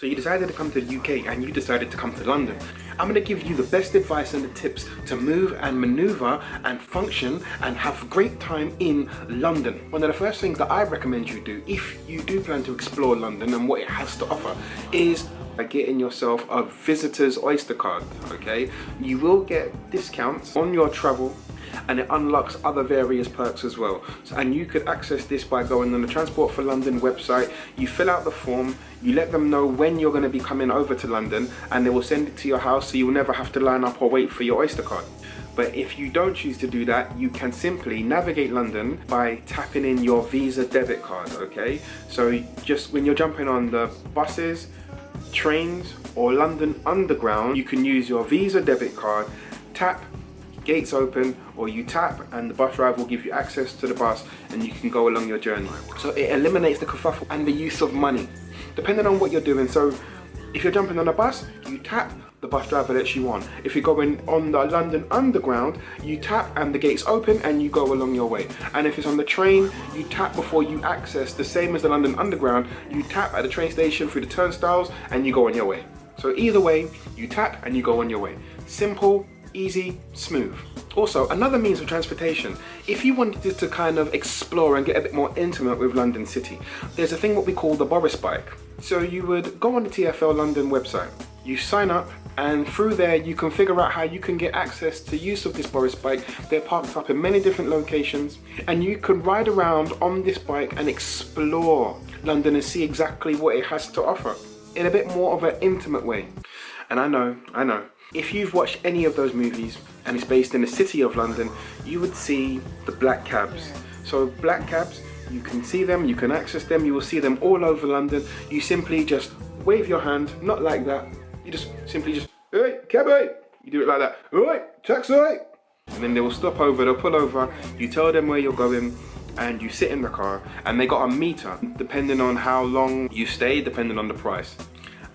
So you decided to come to the UK and you decided to come to London. I'm going to give you the best advice and the tips to move and maneuver and function and have a great time in London. One of the first things that I recommend you do if you do plan to explore London and what it has to offer is getting yourself a visitor's Oyster card, okay? You will get discounts on your travel and it unlocks other various perks as well. And you could access this by going on the Transport for London website. You fill out the form, you let them know when you're going to be coming over to London, and they will send it to your house so you'll never have to line up or wait for your Oyster card. But if you don't choose to do that, you can simply navigate London by tapping in your Visa debit card, okay? So just when you're jumping on the buses, trains or London Underground, you can use your Visa debit card, tap, gates open, or you tap and the bus driver will give you access to the bus and you can go along your journey. So it eliminates the kerfuffle and the use of money, depending on what you're doing. So if you're jumping on a bus, you tap, the bus driver lets you on. If you're going on the London Underground, you tap and the gates open and you go along your way. And if it's on the train, you tap before you access, the same as the London Underground, you tap at the train station through the turnstiles and you go on your way. So either way, you tap and you go on your way. Simple, easy, smooth. Also, another means of transportation, if you wanted to kind of explore and get a bit more intimate with London City, there's a thing what we call the Boris bike. So you would go on the TfL London website, you sign up, and through there you can figure out how you can get access to use of this Boris bike. They're parked up in many different locations and you can ride around on this bike and explore London and see exactly what it has to offer in a bit more of an intimate way. And I know, if you've watched any of those movies and it's based in the city of London, you would see the black cabs. So black cabs, you can see them, you can access them, you will see them all over London. You simply just wave your hand, not like that. You just simply just, hey, cabby! You do it like that, hey, taxi! And then they will stop over, they'll pull over, you tell them where you're going, and you sit in the car, and they got a meter, depending on how long you stay, depending on the price.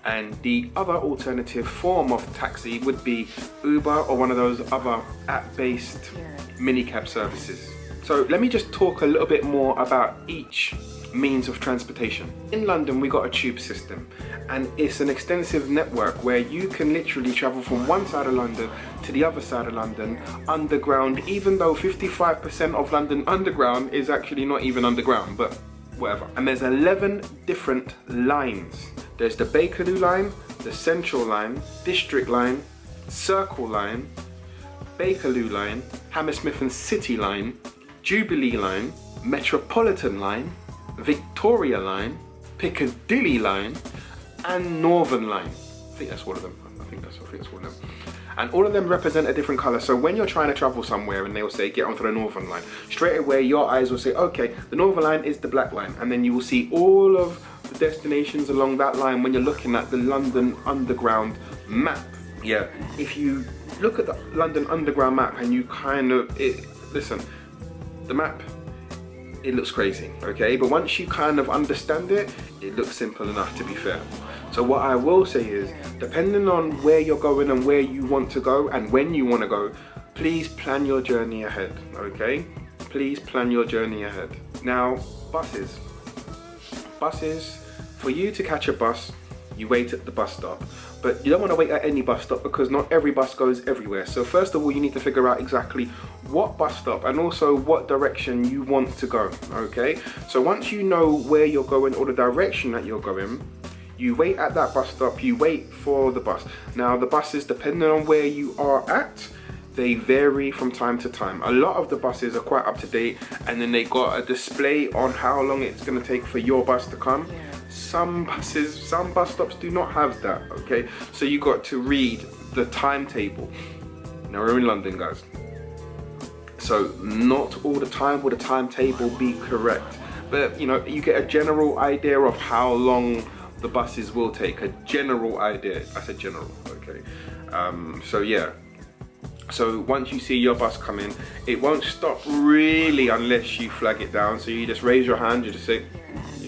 And the other alternative form of taxi would be Uber or one of those other app-based minicab services. So let me just talk a little bit more about each means of transportation. In London, we got a tube system, and it's an extensive network where you can literally travel from one side of London to the other side of London underground, even though 55% of London Underground is actually not even underground, but whatever. And there's 11 different lines. There's the Bakerloo line, the Central line, District line, Circle line, Bakerloo line, Hammersmith and City line, Jubilee line, Metropolitan line, Victoria line, Piccadilly line, and Northern line. I think that's one of them. I think that's one of them. And all of them represent a different colour. So when you're trying to travel somewhere and they will say get onto the Northern line, straight away your eyes will say, okay, the Northern line is the black line, and then you will see all of the destinations along that line when you're looking at the London Underground map. Yeah, if you look at the London Underground map and you kind of, listen, the map, it looks crazy, okay? But once you kind of understand it, it looks simple enough, to be fair. So what I will say is, depending on where you're going and where you want to go and when you want to go, please plan your journey ahead, okay? Please plan your journey ahead. Now, buses. Buses, for you to catch a bus, you wait at the bus stop. But you don't want to wait at any bus stop because not every bus goes everywhere. So first of all, you need to figure out exactly what bus stop and also what direction you want to go, okay? So once you know where you're going or the direction that you're going, you wait at that bus stop, you wait for the bus. Now the buses, depending on where you are at, they vary from time to time. A lot of the buses are quite up to date, and then they got a display on how long it's going to take for your bus to come. Some bus stops do not have that, okay? So you got to read the timetable. Now we're in London, guys. So not all the time will the timetable be correct. But you know, you get a general idea of how long the buses will take. A general idea. I said general, okay? So yeah. So once you see your bus coming, it won't stop really unless you flag it down. So you just raise your hand, you just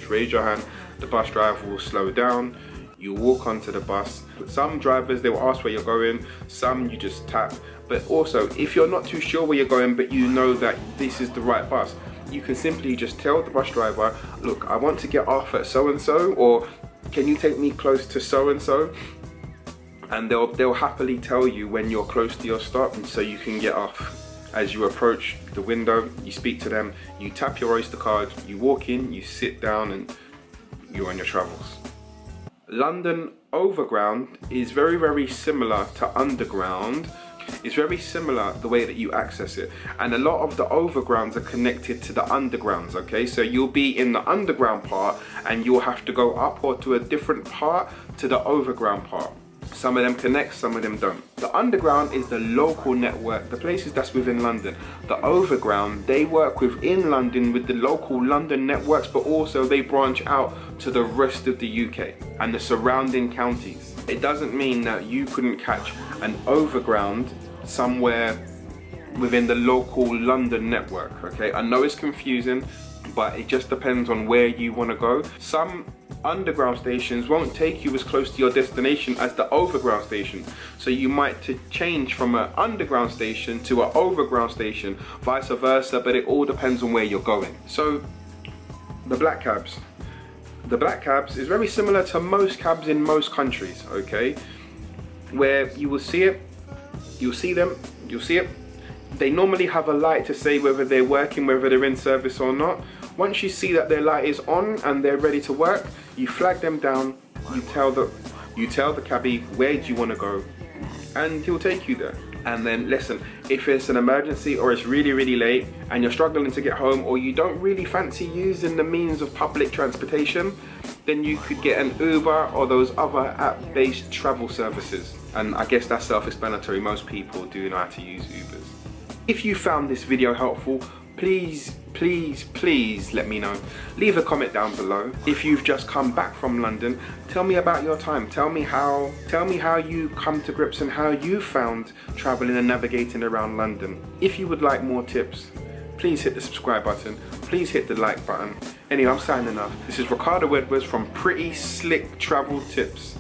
raise your hand. The bus driver will slow down, you walk onto the bus. Some drivers, they will ask where you're going, some you just tap. But also, if you're not too sure where you're going, but you know that this is the right bus, you can simply just tell the bus driver, look, I want to get off at so-and-so, or can you take me close to so and so? And they'll happily tell you when you're close to your stop, and so you can get off. As you approach the window, you speak to them, you tap your Oyster card, you walk in, you sit down, and you're on your travels. London Overground is very, very similar to Underground. It's very similar the way that you access it, and a lot of the overgrounds are connected to the undergrounds, okay? So you'll be in the underground part and you'll have to go up or to a different part to the overground part. Some of them connect, some of them don't. The underground is the local network, the places that's within London. The overground, they work within London with the local London networks, but also they branch out to the rest of the UK and the surrounding counties. It doesn't mean that you couldn't catch an overground somewhere within the local London network, okay? I know it's confusing, but it just depends on where you want to go. Some underground stations won't take you as close to your destination as the overground station, so you might change from an underground station to an overground station, vice versa, but it all depends on where you're going. So the black cabs. The black cabs is very similar to most cabs in most countries, okay? Where you will see it, you'll see them, you'll see it. They normally have a light to say whether they're working, whether they're in service or not. Once you see that their light is on and they're ready to work, you flag them down, you tell the cabbie where do you want to go, and he'll take you there. And then listen, if it's an emergency or it's really, really late and you're struggling to get home, or you don't really fancy using the means of public transportation, then you could get an Uber or those other app-based travel services. And I guess that's self-explanatory. Most people do know how to use Ubers. If you found this video helpful, please let me know. Leave a comment down below. If you've just come back from London, tell me about your time. Tell me how you come to grips and how you found traveling and navigating around London. If you would like more tips, please hit the subscribe button. Please hit the like button. Anyway, I'm signing off. This is Ricardo Edwards from Pretty Slick Travel Tips.